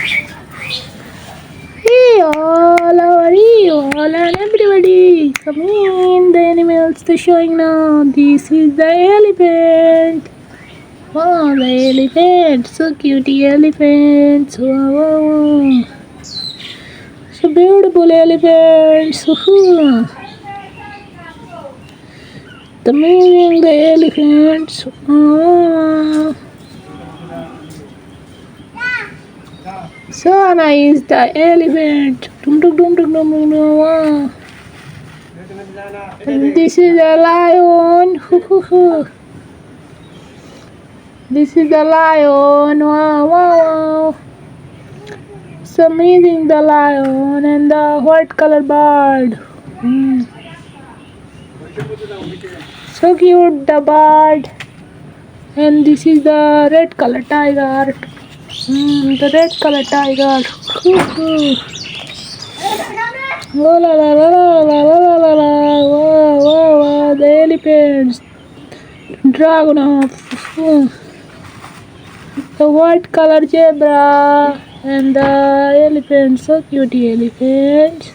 Hey all, how are you all and everybody? Come in, the animals they're showing now. This is the elephant. Wow, the elephant, so cutie elephants. Wow, wow, wow. So beautiful elephants. Woohoo. The amazing the elephants. Wow. So nice the elephant. Dum dum dum dum dum dum dum. Wow. And this is a lion. Hoo, hoo, hoo. This is the lion. Wow, wow, wow. It's amazing the lion and the white color bird. Mm. So cute the bird. And this is the red color tiger. The red color tiger. Hoo, hoo. La la la la la la la la la. Wow, wow, wow. The elephants. Dragon. The white color zebra and the elephant, so cute elephant.